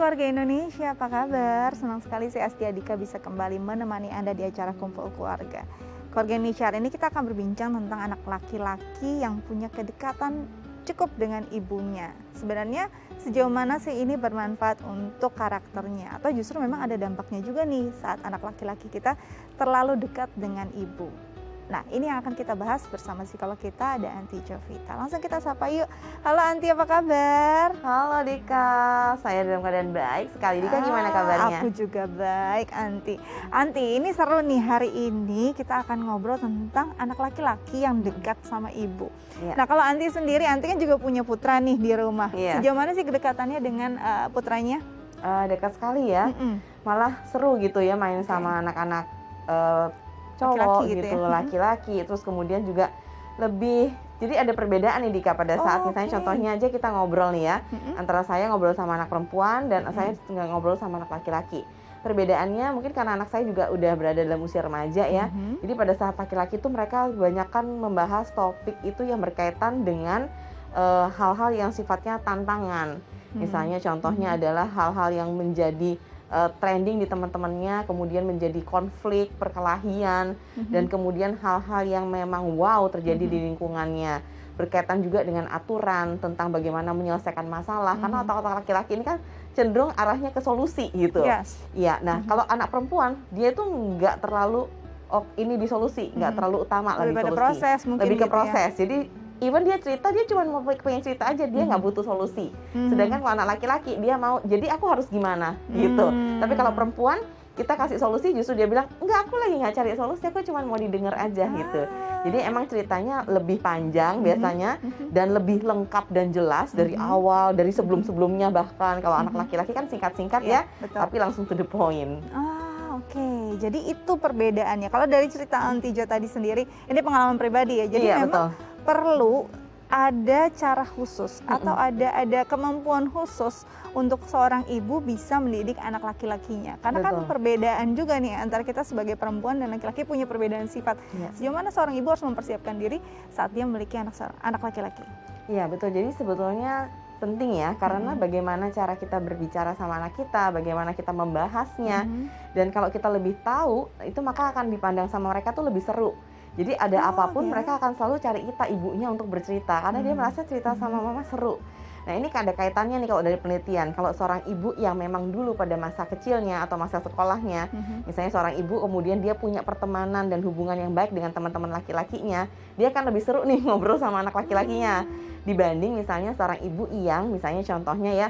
keluarga Indonesia, apa kabar? Senang sekali saya Astia Dika bisa kembali menemani Anda di acara Kumpul Keluarga. Keluarga Indonesia hari ini kita akan berbincang tentang anak laki-laki yang punya kedekatan cukup dengan ibunya. Sebenarnya sejauh mana sih ini bermanfaat untuk karakternya? Atau justru memang ada dampaknya juga nih saat anak laki-laki kita terlalu dekat dengan ibu. Nah, ini yang akan kita bahas bersama psikolog kita, ada Anti Jovita. Langsung kita sapa yuk. Halo Anti, apa kabar? Halo Dika, saya dalam keadaan baik sekali. Dika gimana kabarnya? Aku juga baik, Anti. Anti, ini seru nih, hari ini kita akan ngobrol tentang anak laki-laki yang dekat sama ibu. Iya. Nah, kalau Anti sendiri, Anti kan juga punya putra nih di rumah. Iya. Sejauh mana sih kedekatannya dengan putranya? Dekat sekali ya, malah seru gitu ya main sama anak-anak cowok Laki-laki gitu, ya? laki-laki. Terus kemudian juga lebih, jadi ada perbedaan nih Dika pada saat misalnya contohnya aja kita ngobrol nih ya, antara saya ngobrol sama anak perempuan dan saya ngobrol sama anak laki-laki. Perbedaannya mungkin karena anak saya juga udah berada dalam usia remaja ya, jadi pada saat laki-laki itu mereka kebanyakan membahas topik itu yang berkaitan dengan hal-hal yang sifatnya tantangan. Misalnya contohnya adalah hal-hal yang menjadi trending di teman-temannya, kemudian menjadi konflik, perkelahian, dan kemudian hal-hal yang memang wow terjadi di lingkungannya. Berkaitan juga dengan aturan tentang bagaimana menyelesaikan masalah, karena otak-otak laki-laki ini kan cenderung arahnya ke solusi gitu. Iya, nah kalau anak perempuan dia itu nggak terlalu ini di solusi, nggak terlalu utama Lebih lagi pada solusi. proses mungkin Lebih ke gitu ya. proses. Jadi even dia cerita, dia cuma mau pengen cerita aja, dia nggak butuh solusi. Sedangkan kalau anak laki-laki dia mau, jadi aku harus gimana gitu. Tapi kalau perempuan kita kasih solusi, justru dia bilang enggak, aku lagi nggak cari solusi, aku cuma mau didengar aja gitu. Jadi emang ceritanya lebih panjang biasanya dan lebih lengkap dan jelas dari awal, dari sebelum-sebelumnya bahkan. Kalau anak laki-laki kan singkat-singkat ya, betul. tapi langsung to the point. Oke, jadi itu perbedaannya. Kalau dari cerita Anti Jo tadi sendiri, ini pengalaman pribadi ya. Jadi Iya, memang perlu ada cara khusus atau ada kemampuan khusus untuk seorang ibu bisa mendidik anak laki-lakinya. Karena kan perbedaan juga nih antara kita sebagai perempuan dan laki-laki punya perbedaan sifat. Sejauh mana seorang ibu harus mempersiapkan diri saat dia memiliki anak laki-laki? Iya betul, jadi sebetulnya penting ya, karena bagaimana cara kita berbicara sama anak kita, bagaimana kita membahasnya, dan kalau kita lebih tahu, itu maka akan dipandang sama mereka tuh lebih seru. Jadi ada apapun mereka akan selalu cari kita ibunya untuk bercerita, karena dia merasa cerita sama mama seru. Nah ini ada kaitannya nih kalau dari penelitian, kalau seorang ibu yang memang dulu pada masa kecilnya atau masa sekolahnya, misalnya seorang ibu kemudian dia punya pertemanan dan hubungan yang baik dengan teman-teman laki-lakinya, dia akan lebih seru nih ngobrol sama anak laki-lakinya. Dibanding misalnya seorang ibu yang misalnya contohnya ya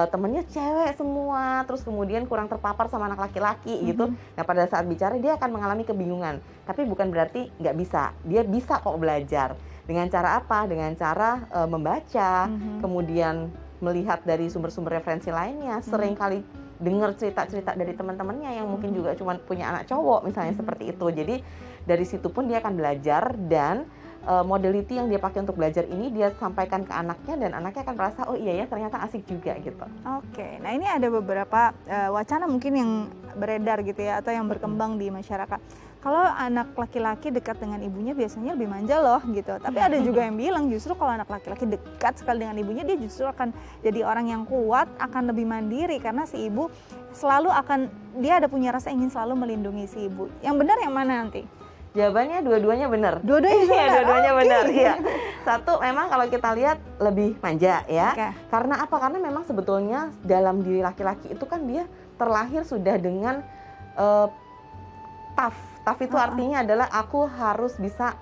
temennya cewek semua, terus kemudian kurang terpapar sama anak laki-laki gitu. Nah pada saat bicara dia akan mengalami kebingungan, tapi bukan berarti nggak bisa, dia bisa kok belajar. Dengan cara apa? Dengan cara membaca, kemudian melihat dari sumber-sumber referensi lainnya, sering kali dengar cerita-cerita dari teman-temannya yang mungkin juga cuma punya anak cowok misalnya seperti itu. Jadi dari situ pun dia akan belajar, dan modality yang dia pakai untuk belajar ini dia sampaikan ke anaknya, dan anaknya akan merasa oh iya ya ternyata asik juga gitu. Oke, nah ini ada beberapa wacana mungkin yang beredar gitu ya, atau yang berkembang di masyarakat. Kalau anak laki-laki dekat dengan ibunya biasanya lebih manja loh gitu. Tapi ada juga yang bilang justru kalau anak laki-laki dekat sekali dengan ibunya, dia justru akan jadi orang yang kuat, akan lebih mandiri, karena si ibu selalu dia ada punya rasa ingin selalu melindungi si ibu. Yang benar yang mana nanti? Jawabannya dua-duanya benar. Dua-duanya benar. Dua-duanya benar. Iya. Satu, memang kalau kita lihat lebih manja ya. Karena apa? Karena memang sebetulnya dalam diri laki-laki itu kan dia terlahir sudah dengan tough. Tough itu artinya adalah aku harus bisa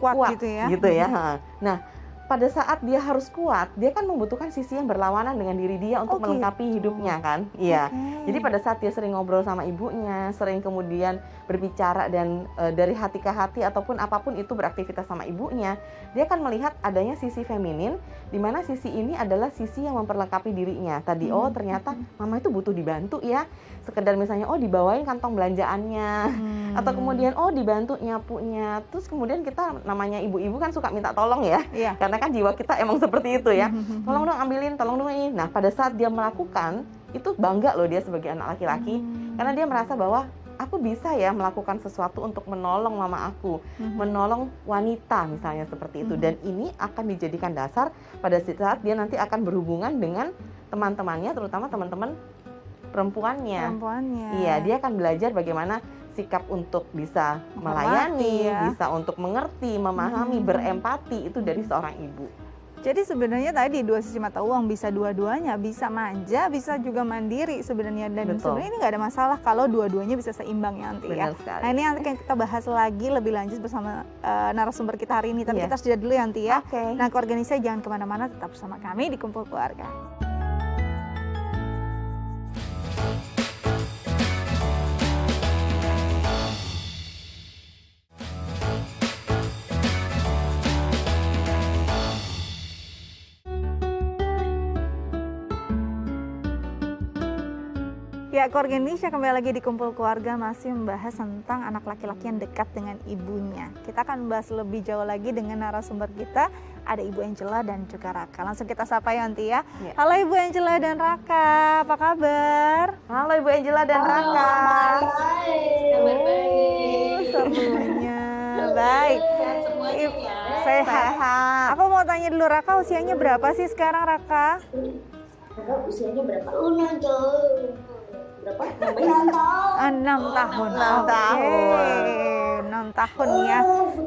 kuat gitu ya. Nah, pada saat dia harus kuat, dia kan membutuhkan sisi yang berlawanan dengan diri dia untuk melengkapi hidupnya kan. Iya. Jadi pada saat dia sering ngobrol sama ibunya, sering kemudian berbicara dan dari hati ke hati ataupun apapun itu beraktivitas sama ibunya, dia akan melihat adanya sisi feminin, di mana sisi ini adalah sisi yang memperlengkapi dirinya. Tadi ternyata mama itu butuh dibantu ya. Sekedar misalnya dibawain kantong belanjaannya, atau kemudian dibantu nyapunya. Terus kemudian kita namanya ibu-ibu kan suka minta tolong ya. Karena kan jiwa kita emang seperti itu ya. Tolong dong ambilin, tolong dong ini. Nah, pada saat dia melakukan, itu bangga loh dia sebagai anak laki-laki. Karena dia merasa bahwa aku bisa ya melakukan sesuatu untuk menolong mama aku, menolong wanita misalnya seperti itu. Dan ini akan dijadikan dasar pada saat dia nanti akan berhubungan dengan teman-temannya, terutama teman-teman perempuannya. Perempuannya. Iya, dia akan belajar bagaimana sikap untuk bisa melayani, ya. bisa untuk mengerti, memahami, berempati itu dari seorang ibu. Jadi sebenarnya tadi dua sisi mata uang, bisa dua-duanya, bisa manja, bisa juga mandiri sebenarnya, dan Betul. sebenarnya ini nggak ada masalah kalau dua-duanya bisa seimbang ya nanti ya. Benar sekali. Nah ini nanti akan kita bahas lagi lebih lanjut bersama narasumber kita hari ini, tapi Iya. kita sudah dulu ya nanti ya. Oke. Nah keluarga Nisa jangan kemana-mana, tetap bersama kami di Kumpul Keluarga. Ya, keluarga Indonesia kembali lagi di Kumpul Keluarga, masih membahas tentang anak laki-laki yang dekat dengan ibunya. Kita akan membahas lebih jauh lagi dengan narasumber kita, ada Ibu Angela dan juga Raka. Langsung kita sapa ya nanti ya. Ya. Halo Ibu Angela dan Raka, apa kabar? Halo Ibu Angela dan Raka. Kabar baik. Serunya baik. Sehat semuanya ya. Sehat. Sehat. Aku mau tanya dulu, Raka usianya berapa sih sekarang, Raka? Kakak usianya berapa? Berapa? 6 tahun. 6 tahun. 6 tahun. 6 tahun ya.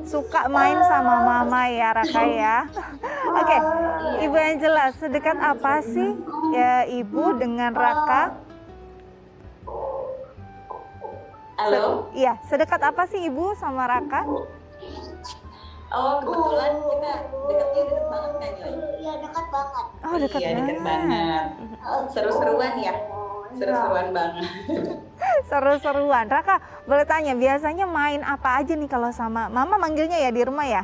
Suka main sama mama ya, Raka ya. Oke, Ibu Angela, sedekat apa sih ya Ibu dengan Raka? Halo. Iya, sedekat apa sih Ibu sama Raka? Oh, kebetulan kita dekatnya deket banget kan ya? Iya dekat banget. Oh, dekat Iya, deket banget. banget. Seru-seruan ya. Seru-seruan banget. Seru-seruan. Raka, boleh tanya, biasanya main apa aja nih kalau sama Mama, manggilnya ya di rumah ya?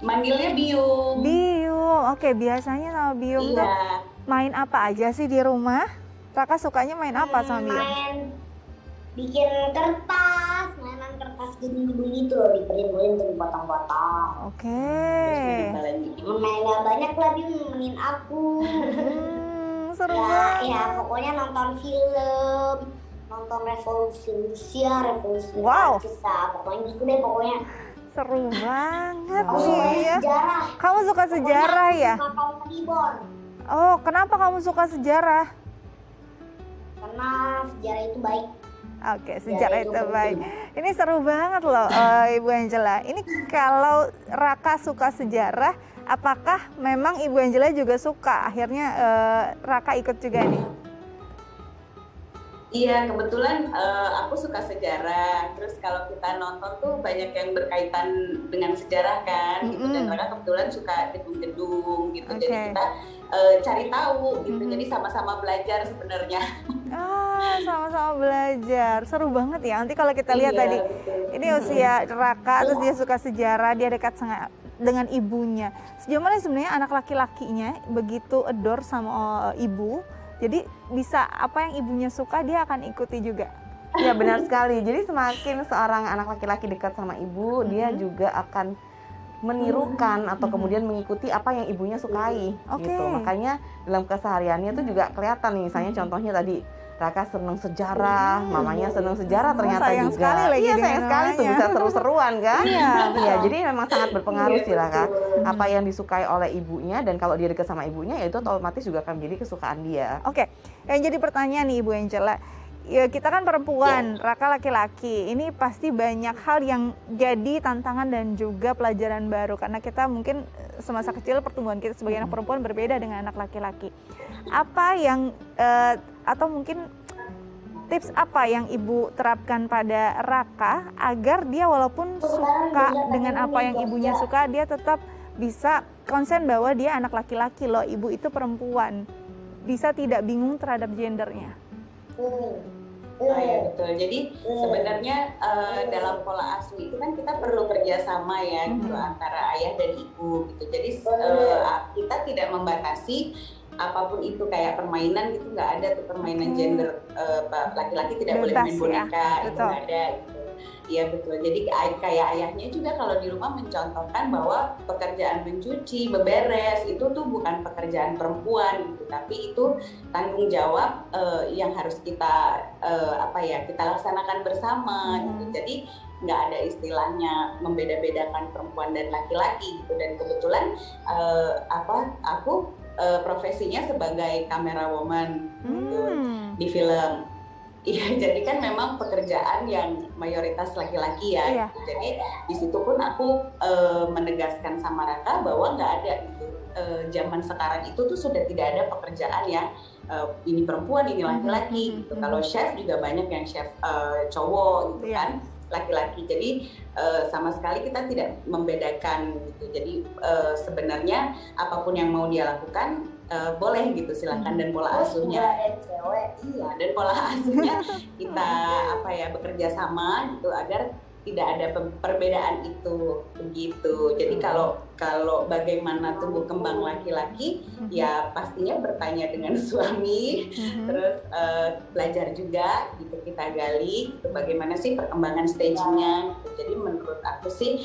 Manggilnya Biung. Biung. Oke, biasanya sama Biung tuh Iya. main apa aja sih di rumah? Raka sukanya main apa sama Biung? Main bikin kertas, mainan kertas gedung-gedung gitu loh, dipelin-pelin terus potong-potong. Oke. Terus main apa lagi? Main gak banyak lah dia nemenin aku. Seru Ya, banget. ya pokoknya nonton film, nonton Revolusi Rusia, Revolusi Wow. Prancis, pokoknya gitu deh pokoknya. Seru banget Aku Wow. suka nih ya. sejarah. Kamu suka sejarah ya? Suka tahun Tribon. Oh, kenapa kamu suka sejarah? Karena sejarah itu baik. Oke, sejarah itu itu penting. baik. Ini seru banget loh, Ibu Angela. Ini kalau Raka suka sejarah, apakah memang Ibu Angela juga suka? Akhirnya Raka ikut juga nih. Iya, kebetulan aku suka sejarah. Terus kalau kita nonton tuh banyak yang berkaitan dengan sejarah kan, gitu. Dan mereka kebetulan suka gedung-gedung gitu. Jadi Oke. kita cari tahu gitu. Jadi sama-sama belajar sebenarnya. Ah, sama-sama belajar. Seru banget ya. Nanti kalau kita lihat Iya, tadi, betul. ini usia Raka, terus dia suka sejarah, dia dekat dengan ibunya. Sejauh mana sebenarnya anak laki-lakinya begitu adore sama ibu, jadi bisa apa yang ibunya suka dia akan ikuti juga. Ya benar sekali. Jadi semakin seorang anak laki-laki dekat sama ibu, dia juga akan menirukan atau kemudian mengikuti apa yang ibunya sukai Oke. gitu. Makanya dalam kesehariannya itu juga kelihatan nih. Misalnya contohnya tadi Raka seneng sejarah, mamanya seneng sejarah ternyata sayang juga. sekali lagi Iya dengan sayang sekali tuh namanya. bisa seru-seruan kan? Iya, Iya, jadi memang sangat berpengaruh Iya, sih Raka. betul. Apa yang disukai oleh ibunya dan kalau dia dekat sama ibunya ya itu otomatis juga akan menjadi kesukaan dia. Oke, yang jadi pertanyaan nih Ibu Angela, ya kita kan perempuan, Raka laki-laki, ini pasti banyak hal yang jadi tantangan dan juga pelajaran baru karena kita mungkin semasa kecil pertumbuhan kita sebagai anak perempuan berbeda dengan anak laki-laki. Apa yang atau mungkin tips apa yang Ibu terapkan pada Raka agar dia walaupun suka dengan apa yang ibunya suka, dia tetap bisa konsen bahwa dia anak laki-laki loh, ibu itu perempuan, bisa tidak bingung terhadap gendernya. Oh ya betul. Jadi sebenarnya dalam pola asuh itu kan kita perlu kerjasama ya gitu antara ayah dan ibu gitu. Jadi kita tidak membatasi apapun itu kayak permainan gitu, nggak ada tuh permainan gender, laki-laki tidak boleh Bebas main ya, boneka, itu betul. nggak ada gitu. Iya betul. Jadi kayak ayahnya juga kalau di rumah mencontohkan bahwa pekerjaan mencuci, beberes itu tuh bukan pekerjaan perempuan gitu, tapi itu tanggung jawab yang harus kita kita laksanakan bersama gitu. Jadi nggak ada istilahnya membeda-bedakan perempuan dan laki-laki gitu. Dan kebetulan aku profesinya sebagai kamera woman gitu di film. Iya, jadi kan memang pekerjaan yang mayoritas laki-laki ya. Iya. Gitu. Jadi di situ pun aku menegaskan sama Raka bahwa nggak ada gitu. Zaman sekarang itu tuh sudah tidak ada pekerjaan yang ini perempuan, ini laki-laki gitu. Kalau chef juga banyak yang chef cowok gitu kan, laki-laki. Jadi sama sekali kita tidak membedakan gitu. Jadi sebenarnya apapun yang mau dia lakukan boleh gitu, silakan. Dan pola asuhnya iya, dan pola asuhnya kita bekerja sama gitu agar tidak ada perbedaan itu begitu. Jadi kalau bagaimana tumbuh kembang laki-laki ya pastinya bertanya dengan suami, terus belajar juga gitu, kita gali gitu, bagaimana sih perkembangan stagingnya gitu. Jadi menurut aku sih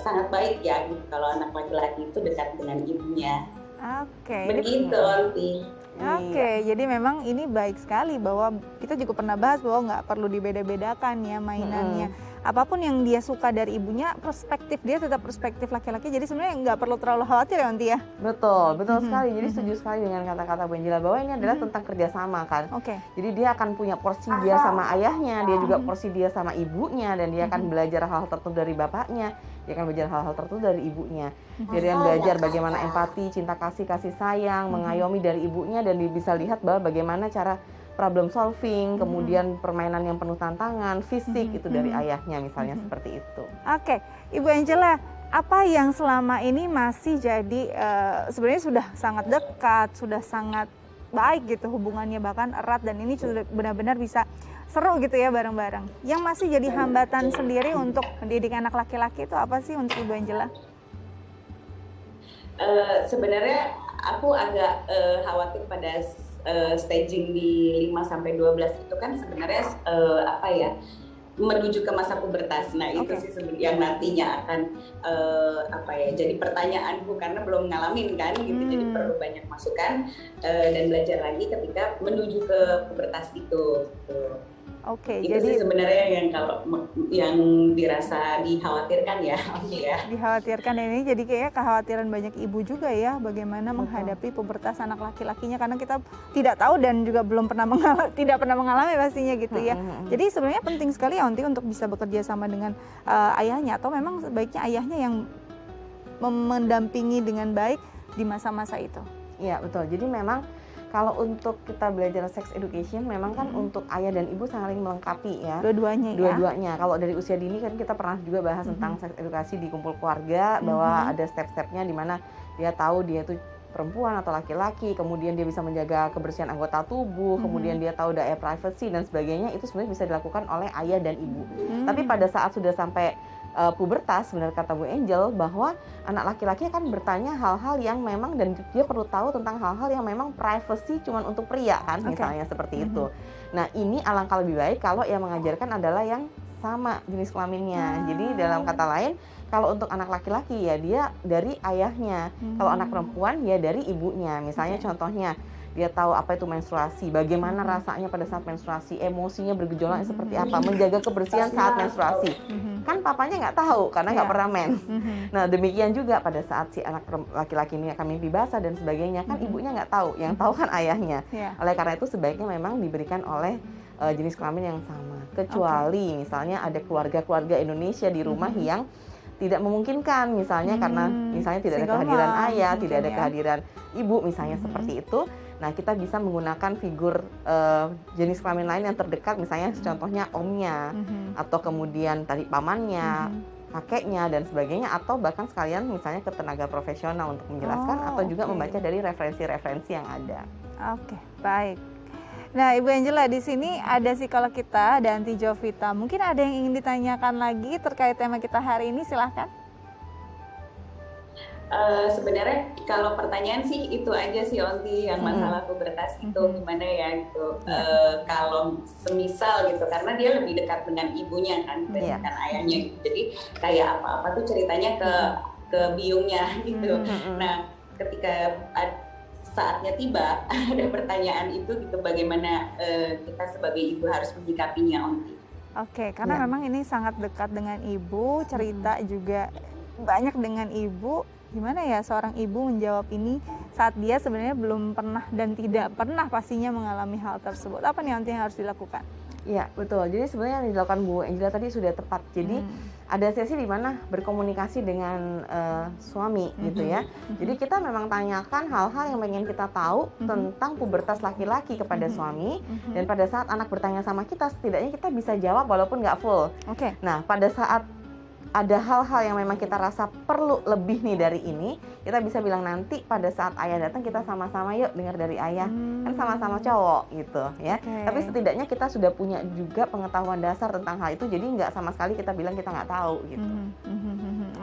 sangat baik ya gitu kalau anak laki-laki itu dekat dengan ibunya. Oke. Begitu, Onti. Oke, jadi memang ini baik sekali bahwa kita juga pernah bahas bahwa nggak perlu dibeda-bedakan ya mainannya. Apapun yang dia suka dari ibunya, perspektif dia tetap perspektif laki-laki. Jadi sebenarnya nggak perlu terlalu khawatir ya, Onti ya. Betul sekali. Jadi setuju sekali dengan kata-kata Bu Angela bahwa ini adalah tentang kerjasama kan. Oke. Jadi dia akan punya porsi dia sama ayahnya, dia juga porsi dia sama ibunya, dan dia akan belajar hal-hal tertentu dari bapaknya, dia akan belajar hal-hal tertentu dari ibunya. Jadi dia belajar bagaimana empati, cinta kasih sayang, mengayomi dari ibunya, dan dia bisa lihat bahwa bagaimana cara problem solving, kemudian permainan yang penuh tantangan, fisik itu dari ayahnya misalnya seperti itu. Oke, Ibu Angela, apa yang selama ini masih jadi sebenarnya sudah sangat dekat, sudah sangat baik gitu hubungannya, bahkan erat, dan ini sudah benar-benar bisa seru gitu ya bareng-bareng. Yang masih jadi hambatan sendiri untuk mendidik anak laki-laki itu apa sih untuk Ibu Angela? Sebenarnya aku agak khawatir pada staging di 5-12 itu kan sebenarnya menuju ke masa pubertas. Nah itu sih yang nantinya akan jadi pertanyaanku karena belum ngalamin kan gitu. Jadi perlu banyak masukan dan belajar lagi ketika menuju ke pubertas itu gitu. Oke, itu jadi sih sebenarnya yang dirasa dikhawatirkan ya. Dikhawatirkan ini jadi kayak kekhawatiran banyak ibu juga ya, bagaimana menghadapi pubertas anak laki-lakinya, karena kita tidak tahu dan juga belum pernah tidak pernah mengalami pastinya gitu ya. Jadi sebenarnya penting sekali ya Onti untuk bisa bekerja sama dengan ayahnya, atau memang sebaiknya ayahnya yang mendampingi dengan baik di masa-masa itu. Iya betul. Jadi memang kalau untuk kita belajar sex education, memang kan untuk ayah dan ibu saling melengkapi ya. Dua-duanya. Kalau dari usia dini kan kita pernah juga bahas tentang sex edukasi di kumpul keluarga, bahwa ada step-stepnya di mana dia tahu dia itu perempuan atau laki-laki, kemudian dia bisa menjaga kebersihan anggota tubuh, kemudian dia tahu daerah privacy dan sebagainya. Itu sebenarnya bisa dilakukan oleh ayah dan ibu. Tapi pada saat sudah sampai pubertas, benar kata Bu Angel, bahwa anak laki-laki akan bertanya hal-hal yang memang, dan dia perlu tahu tentang hal-hal yang memang privacy cuman untuk pria kan, misalnya seperti itu. Nah ini alangkah lebih baik kalau yang mengajarkan adalah yang sama jenis kelaminnya. Jadi dalam kata lain, kalau untuk anak laki-laki ya dia dari ayahnya, kalau anak perempuan ya dari ibunya. Misalnya contohnya, dia tahu apa itu menstruasi, bagaimana rasanya pada saat menstruasi, emosinya bergejolak seperti apa, menjaga kebersihan saat menstruasi. Kan papanya nggak tahu karena nggak pernah mens. Nah demikian juga pada saat si anak laki-laki ini akan mimpi basah dan sebagainya, kan ibunya nggak tahu, yang tahu kan ayahnya. Oleh karena itu sebaiknya memang diberikan oleh jenis kelamin yang sama. Kecuali misalnya ada keluarga-keluarga Indonesia di rumah yang tidak memungkinkan, misalnya karena misalnya tidak ada kehadiran ayah, tidak ada kehadiran ibu misalnya seperti itu. Nah kita bisa menggunakan figur jenis kelamin lain yang terdekat, misalnya contohnya omnya, atau kemudian tadi pamannya, kakeknya dan sebagainya, atau bahkan sekalian misalnya ke tenaga profesional untuk menjelaskan, atau juga membaca dari referensi-referensi yang ada. Oke, baik. Nah Ibu Angela, di sini ada psikolog kita Danti Jovita. Mungkin ada yang ingin ditanyakan lagi terkait tema kita hari ini, silahkan. Sebenarnya kalau pertanyaan sih itu aja sih Onti, yang masalah pubertas itu gimana ya gitu. Kalau semisal gitu, karena dia lebih dekat dengan ibunya kan dibandingkan ayahnya gitu. Jadi kayak apa-apa tuh ceritanya ke biungnya gitu. Nah ketika saatnya tiba ada pertanyaan itu gitu, bagaimana kita sebagai ibu harus menyikapinya Onti. Oke, karena memang ini sangat dekat dengan ibu, cerita juga banyak dengan ibu. Gimana ya seorang ibu menjawab ini saat dia sebenarnya belum pernah dan tidak pernah pastinya mengalami hal tersebut? Apa nih nanti yang harus dilakukan? Iya, betul. Jadi sebenarnya yang dilakukan Bu Angela tadi sudah tepat. Jadi ada sesi di mana berkomunikasi dengan suami gitu ya. Jadi kita memang tanyakan hal-hal yang pengen kita tahu tentang pubertas laki-laki kepada suami, dan pada saat anak bertanya sama kita, setidaknya kita bisa jawab walaupun nggak full. Oke. Nah, pada saat ada hal-hal yang memang kita rasa perlu lebih nih dari ini, kita bisa bilang nanti pada saat ayah datang kita sama-sama yuk dengar dari ayah, kan sama-sama cowok gitu ya. Oke. Tapi setidaknya kita sudah punya juga pengetahuan dasar tentang hal itu, jadi nggak sama sekali kita bilang kita nggak tahu gitu.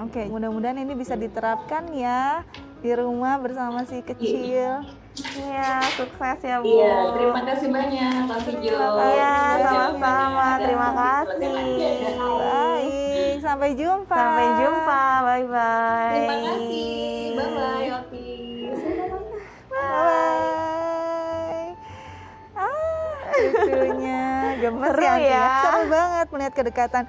Oke, mudah-mudahan ini bisa diterapkan ya di rumah bersama si kecil. Iya, sukses ya Bu. Iya, terima kasih banyak Kak Fijo. Iya, Terima kasih sama-sama. banyak. Terima Dan kasih. Baik, sampai jumpa. Sampai jumpa, bye-bye. Terima kasih. Bye-bye, Otis. Bye. Lucunya, gemes Seru ya, Anti, ya. Seru banget melihat kedekatan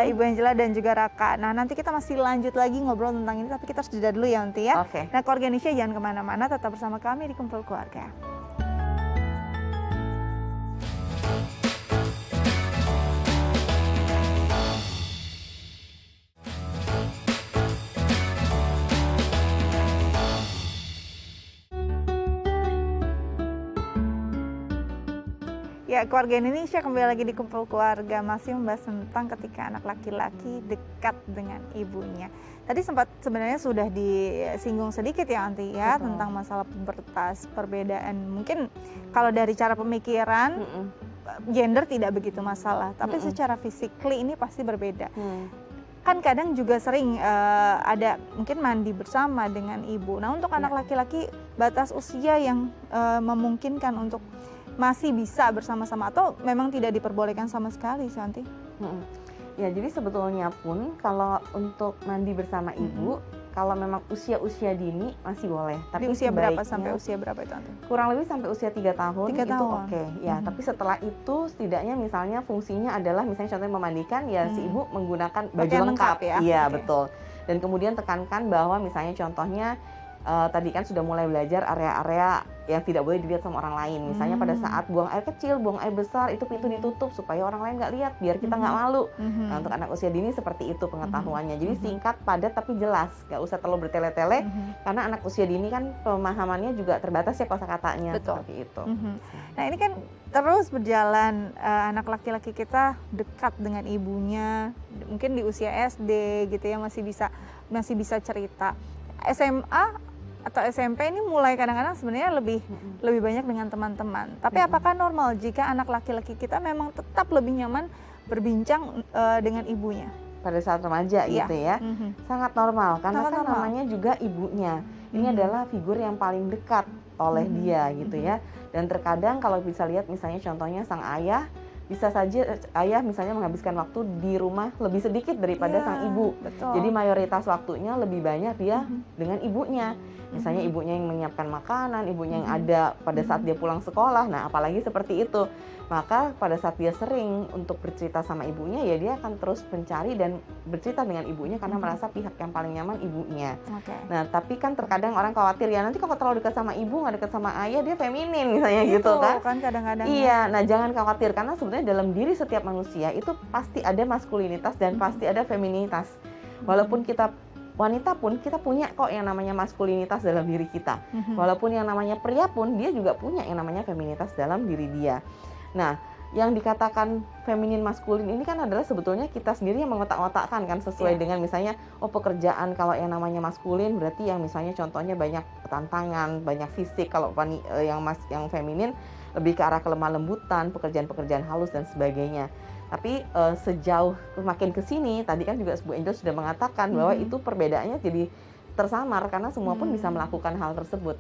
Ibu Angela dan juga Raka. Nah, nanti kita masih lanjut lagi ngobrol tentang ini, tapi kita harus jeda dulu ya, Anti ya. Oke. Nah, keluarga Indonesia jangan kemana-mana, tetap bersama kami di Kumpul Keluarga. Ya, keluarga Indonesia kembali lagi di Kumpul Keluarga, masih membahas tentang ketika anak laki-laki dekat dengan ibunya. Tadi sempat sebenarnya sudah disinggung sedikit ya, Anti ya, Betul. tentang masalah pubertas, perbedaan. Mungkin kalau dari cara pemikiran gender tidak begitu masalah, tapi secara physically ini pasti berbeda. Kan kadang juga sering ada mungkin mandi bersama dengan ibu. Nah, untuk anak laki-laki batas usia yang memungkinkan untuk masih bisa bersama-sama atau memang tidak diperbolehkan sama sekali, Santi? Ya, jadi sebetulnya pun kalau untuk mandi bersama ibu, kalau memang usia-usia dini masih boleh. Tapi Di usia berapa sebaiknya sampai usia berapa itu, Santi? kurang lebih sampai usia 3 tahun 3 itu tahun. oke. Ya, tapi setelah itu setidaknya misalnya fungsinya adalah misalnya contohnya memandikan, ya si ibu menggunakan baju Pakaian lengkap. lengkap ya? Iya, Oke. betul. Dan kemudian tekankan bahwa misalnya contohnya tadi kan sudah mulai belajar area-area yang tidak boleh dilihat sama orang lain. Misalnya pada saat buang air kecil, buang air besar, itu pintu ditutup supaya orang lain nggak lihat, biar kita nggak malu. Nah, untuk anak usia dini seperti itu pengetahuannya. Jadi singkat, padat, tapi jelas. Nggak usah terlalu bertele-tele, karena anak usia dini kan pemahamannya juga terbatas ya kosakatanya. Betul. Seperti itu. Nah, ini kan terus berjalan, anak laki-laki kita dekat dengan ibunya, mungkin di usia SD gitu ya, masih bisa cerita. SMA atau SMP ini mulai kadang-kadang sebenarnya lebih banyak dengan teman-teman. Tapi apakah normal jika anak laki-laki kita memang tetap lebih nyaman berbincang dengan ibunya? Pada saat remaja Iya. gitu ya, sangat normal karena Sangat kan normal. namanya juga ibunya. Ini adalah figur yang paling dekat oleh dia gitu ya. Dan terkadang kalau bisa lihat misalnya contohnya sang ayah, bisa saja ayah misalnya menghabiskan waktu di rumah lebih sedikit daripada Iya, sang ibu. betul. Jadi mayoritas waktunya lebih banyak dia dengan ibunya. Misalnya ibunya yang menyiapkan makanan, ibunya yang ada pada saat dia pulang sekolah. Nah, apalagi seperti itu. Maka pada saat dia sering untuk bercerita sama ibunya, ya dia akan terus mencari dan bercerita dengan ibunya karena merasa pihak yang paling nyaman ibunya. Oke. Nah, tapi kan terkadang orang khawatir ya nanti kalau terlalu dekat sama ibu, nggak dekat sama ayah, dia feminin misalnya gitu kan. Kadang-kadang. Iya, nah jangan khawatir karena sebenarnya dalam diri setiap manusia itu pasti ada maskulinitas dan pasti ada feminitas. Walaupun kita wanita pun kita punya kok yang namanya maskulinitas dalam diri kita. Walaupun yang namanya pria pun dia juga punya yang namanya feminitas dalam diri dia. Nah, yang dikatakan feminin maskulin ini kan adalah sebetulnya kita sendiri yang mengotak-otakkan kan sesuai dengan misalnya pekerjaan kalau yang namanya maskulin berarti yang misalnya contohnya banyak tantangan, banyak fisik, kalau yang feminin lebih ke arah kelemah lembutan, pekerjaan-pekerjaan halus dan sebagainya. Tapi sejauh makin ke sini tadi kan juga Bu Angel sudah mengatakan bahwa itu perbedaannya jadi tersamar karena semua pun bisa melakukan hal tersebut.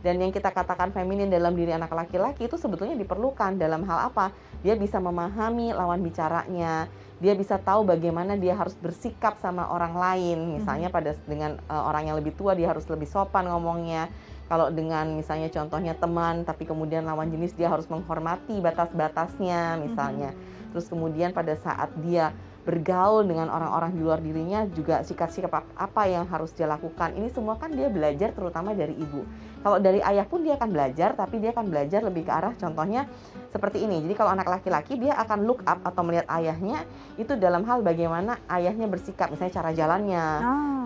Dan yang kita katakan feminin dalam diri anak laki-laki itu sebetulnya diperlukan dalam hal apa? Dia bisa memahami lawan bicaranya, dia bisa tahu bagaimana dia harus bersikap sama orang lain. Misalnya dengan orang yang lebih tua dia harus lebih sopan ngomongnya. Kalau dengan misalnya contohnya teman tapi kemudian lawan jenis dia harus menghormati batas-batasnya misalnya. Terus kemudian pada saat dia bergaul dengan orang-orang di luar dirinya, juga sikap-sikap apa yang harus dia lakukan. Ini semua kan dia belajar terutama dari ibu. Kalau dari ayah pun dia akan belajar, tapi dia akan belajar lebih ke arah contohnya seperti ini. Jadi kalau anak laki-laki dia akan look up atau melihat ayahnya itu dalam hal bagaimana ayahnya bersikap, misalnya cara jalannya,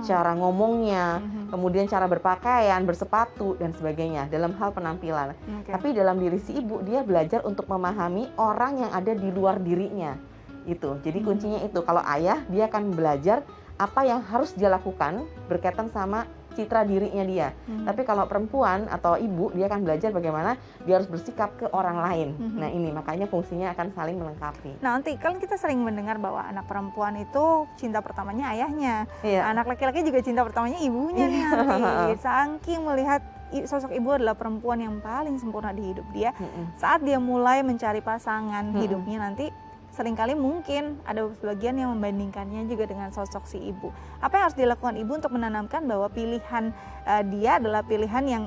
cara ngomongnya, kemudian cara berpakaian, bersepatu dan sebagainya dalam hal penampilan. Tapi dalam diri si ibu dia belajar untuk memahami orang yang ada di luar dirinya. Itu. Jadi kuncinya itu, kalau ayah dia akan belajar apa yang harus dia lakukan berkaitan sama citra dirinya dia. Tapi kalau perempuan atau ibu dia akan belajar bagaimana dia harus bersikap ke orang lain. Nah ini makanya fungsinya akan saling melengkapi. Nah nanti kan kita sering mendengar bahwa anak perempuan itu cinta pertamanya ayahnya, anak laki-laki juga cinta pertamanya ibunya nih nanti. Saking melihat sosok ibu adalah perempuan yang paling sempurna di hidup dia, saat dia mulai mencari pasangan hidupnya nanti seringkali mungkin ada sebagian yang membandingkannya juga dengan sosok si ibu. Apa yang harus dilakukan ibu untuk menanamkan bahwa pilihan dia adalah pilihan yang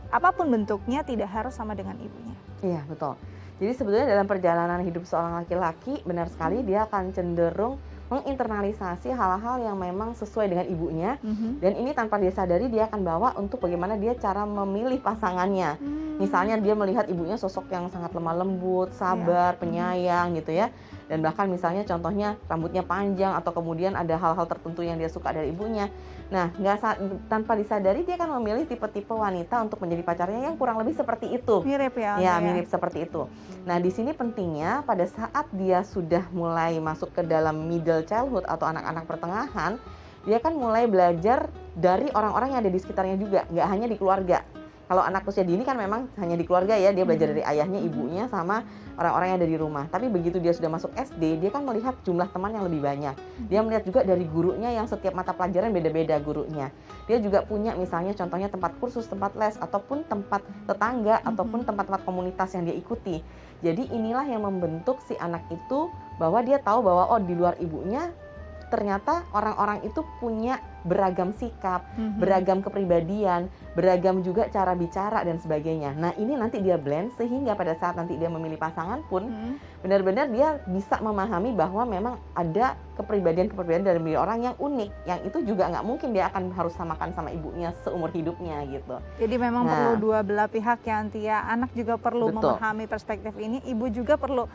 apapun bentuknya tidak harus sama dengan ibunya? Iya, betul. Jadi sebetulnya dalam perjalanan hidup seorang laki-laki benar sekali dia akan cenderung menginternalisasi hal-hal yang memang sesuai dengan ibunya, dan ini tanpa dia sadari dia akan bawa untuk bagaimana dia cara memilih pasangannya. Misalnya dia melihat ibunya sosok yang sangat lemah lembut, sabar, penyayang gitu ya, dan bahkan misalnya contohnya rambutnya panjang atau kemudian ada hal-hal tertentu yang dia suka dari ibunya. Nah, tanpa disadari dia akan memilih tipe-tipe wanita untuk menjadi pacarnya yang kurang lebih seperti itu. Mirip ya? Ya, mirip seperti itu. Nah, di sini pentingnya pada saat dia sudah mulai masuk ke dalam middle childhood atau anak-anak pertengahan, dia kan mulai belajar dari orang-orang yang ada di sekitarnya juga, nggak hanya di keluarga. Kalau anak usia dini kan memang hanya di keluarga ya, dia belajar dari ayahnya, ibunya, sama orang-orang yang ada di rumah. Tapi begitu dia sudah masuk SD, dia kan melihat jumlah teman yang lebih banyak. Dia melihat juga dari gurunya yang setiap mata pelajaran beda-beda gurunya. Dia juga punya misalnya contohnya tempat kursus, tempat les, ataupun tempat tetangga, ataupun tempat-tempat komunitas yang dia ikuti. Jadi inilah yang membentuk si anak itu bahwa dia tahu bahwa oh di luar ibunya ternyata orang-orang itu punya beragam sikap, beragam kepribadian, beragam juga cara bicara dan sebagainya. Nah ini nanti dia blend sehingga pada saat nanti dia memilih pasangan pun benar-benar dia bisa memahami bahwa memang ada kepribadian-kepribadian dari orang yang unik, yang itu juga nggak mungkin dia akan harus samakan sama ibunya seumur hidupnya gitu. Jadi memang perlu dua belah pihak ya Antia. Anak juga perlu memahami perspektif ini, ibu juga perlu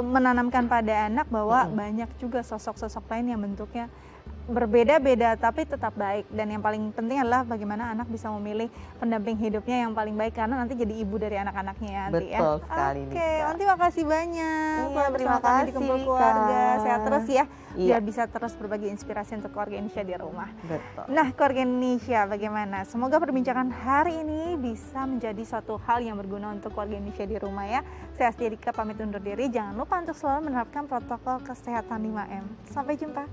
menanamkan pada anak bahwa banyak juga sosok-sosok lain yang bentuknya berbeda-beda tapi tetap baik, dan yang paling penting adalah bagaimana anak bisa memilih pendamping hidupnya yang paling baik karena nanti jadi ibu dari anak-anaknya ya Anti. Betul sekali. Oke, Anti makasih banyak. Terima kasih di Kumpul Keluarga. Sehat terus ya. Biar bisa terus berbagi inspirasi untuk keluarga Indonesia di rumah. Betul. Nah, keluarga Indonesia bagaimana? Semoga perbincangan hari ini bisa menjadi suatu hal yang berguna untuk keluarga Indonesia di rumah ya. Saya Astia Dika pamit undur diri. Jangan lupa untuk selalu menerapkan protokol kesehatan 5M. Sampai jumpa.